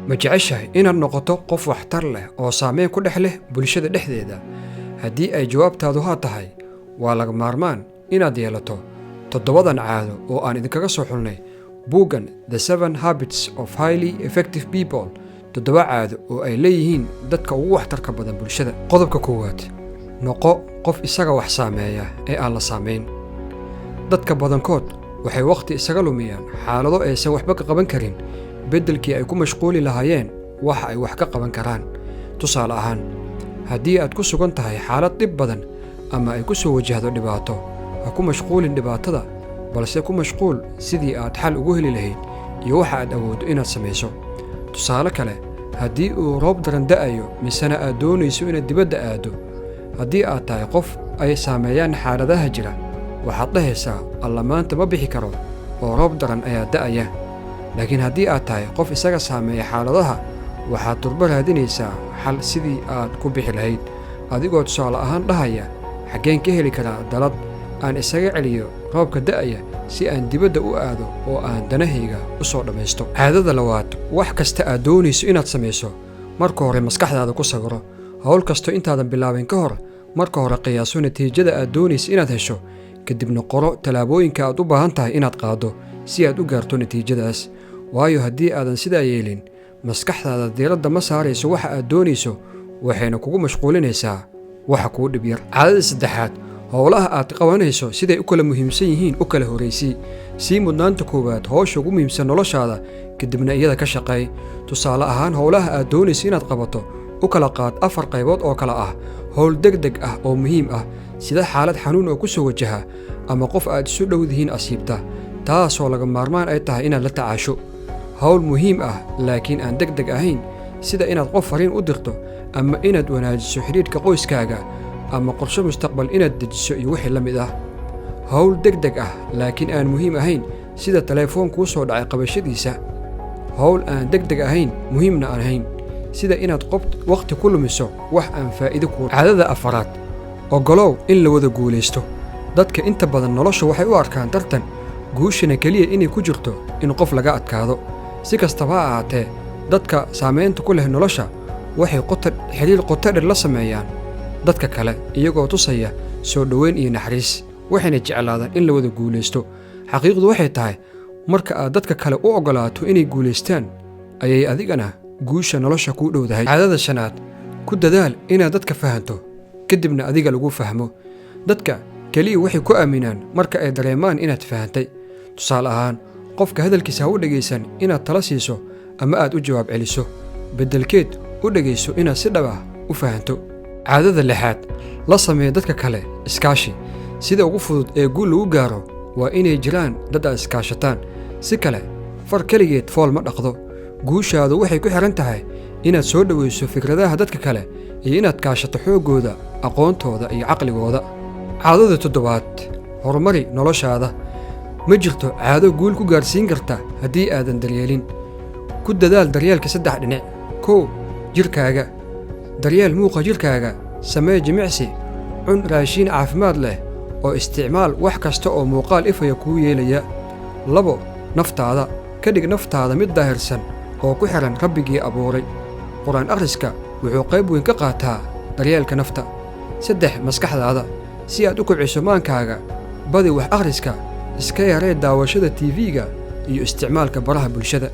Ma jeceshahay inaad noqoto qof waxtar leh oo saameyn ku dhex leh bulshada dhexdeeda? Haddii ay jawaabtaadu haa tahay, waa laga maarmaan inaad yeelato 7 caado oo aan idinkaga soo xulnay buuggan The 7 Habits of Highly Effective People, 7 caado oo ay leeyihiin dadka ugu waxtarka badan bulshada. Qodobka 1, noqo qof isaga wax saameeya ee aan la saameyn. Dadka badankood waxay waqti isaga lumiyaan xaalado aysan waxba ka qaban karin beddelkii ay ku mashquuli lahaayeen waxa ay wax ka qaban karaan. Tusaale ahaan, haddii aad ku sugan tahay xaalad dhib badan ama ay ku soo wajahdo dhibaato, ha ku mashquulin dhibaatada, balse ku mashquul sidii aad xal ugu heli lahayd iyo waxa aad awooddo inaad samayso. Tusaale kale, haddii uu roob daran da'ayo misena aad doonayso inaad dibadda aado, haddii aad tahay qof ay saameeyaan xaaladaha jira, waxaad dhahaysaa alla maanta ma bixi karo oo roob daran ayaa da'aya. laakiin haddii aad tahay qof isaga saameeya xaaladaha, waxaad durba raadinaysaa xal sidii aad ku bixi lahayd, adigoo tusaale ahaan dhahaya xaggeen ka heli karaa dalad aan isaga celiyo roobka da'aya si aan dibadda u aado oo aan danahayga u soo dhammaysto. Caadada 2, wax kasta aad doonayso inaad samayso, marka hore maskaxdaada ku sawiro. Hawl kasto intaadan bilaabin ka hor, marka hore qiyaaso natiijada aad doonayso inaad hesho, kadibna qoro tallaabooyinka aad u baahan tahay inaad qaado si aad u gaarto natiijadaas. Waayo haddii aadan sidaa yeelin, maskaxdaada diiradda ma saarayso waxa aad doonayso, waxayna kugu mashquulinaysaa waxa kuu dhib yar. Caadada 3, howlaha aad qabanayso siday u kala muhiimsan yihiin u kala horeysii. Sii mudnaanta 1 howsha ugu muhiimsan noloshaada, kadibna iyada ka shaqeey. Tusaale ahaan, howlaha aad doonayso inaad qabato u kala qaad 4 qaybood oo kala ah: howl degdeg ah oo muhiim ah, sida xaalad xanuun oo ku soo wajaha ama qof aad isu dhowdihiin asiibta, taasoo laga maarmaan ay tahay inaad la tacaasho. hawl muhiim ah laakiin aan degdeg ahayn, sida inaad qof fariin u dirto ama inaad wanaajiso xiriirka qoyskaaga ama qorshe mustaqbal inaad dejiso iyo wixii la mid ah. hawl degdeg ah laakiin aan muhiim ahayn, sida telefoon kuu soo dhacay qabashadiisa. hawl aan degdeg ahayn, muhiimna aan ahayn, sida inaad waqti ku lumiso wax aan faa'iido ku. Caadada 4, ogolow in la wada guulaysto. Dadka inta badan nolosha waxay u arkaan tartan, guushana keliya inay ku jirto in qof laga adkaado. Si kastaba ha ahaatee, dadka saameynta ku leh nolosha waxay xiriir qoto dheer la sameeyaan dadka kale, iyagoo tusaya soo dhoweyn iyo naxariis, waxayna jeclaadaan in la wada guulaysto. Xaqiiqdu waxay tahay, marka aad dadka kale u ogolaato inay guulaystaan, ayay adigana guusha nolosha kuu dhowdahay. Caadada 5, ku dadaal inaad dadka fahanto, kadibna adiga lagu fahmo. Dadka keliya waxay ku aaminaan marka ay dareemaan inaad fahantay. Tusaale ahaan, qofka hadalkiisa ha u dhegaysan inaad tala siiso ama aad u jawaab celiso, beddelkeed u dhegayso inaad si dhab ah u fahanto. Caadada 6, la samee dadka kale iskaashi. Sida ugu fudud ee guul lagu gaaro waa inay jiraan dad aad iskaashataan. Si kale, far keligeed fool ma dhaqdo. guushaadu waxay ku xiran tahay inaad soo dhowayso fikradaha dadka kale iyo inaad kaashato xooggooda, aqoontooda iyo caqligooda. Caadada 7, horumari noloshaada. Ma jirto caado guul ku gaarsiin karta haddii aadan daryeelin. Ku dadaal daryeelka 3 dhinac. 1, jirkaaga. daryeel muuqa jirkaaga, samee jimicsi, cun raashin caafimaad leh oo isticmaal wax kasta oo muuqaal ifaya kuu yeelaya. 2, naftaada. ka dhig naftaada mid daahirsan oo ku xiran Rabbigii abuuray. Quraan akhriska wuxuu qayb weyn ka qaataa daryeelka nafta. 3, maskaxdaada. Si aad u kobciso maankaaga, badi wax akhriska, iska yaree daawashada TV-ga iyo isticmaalka baraha bulshada.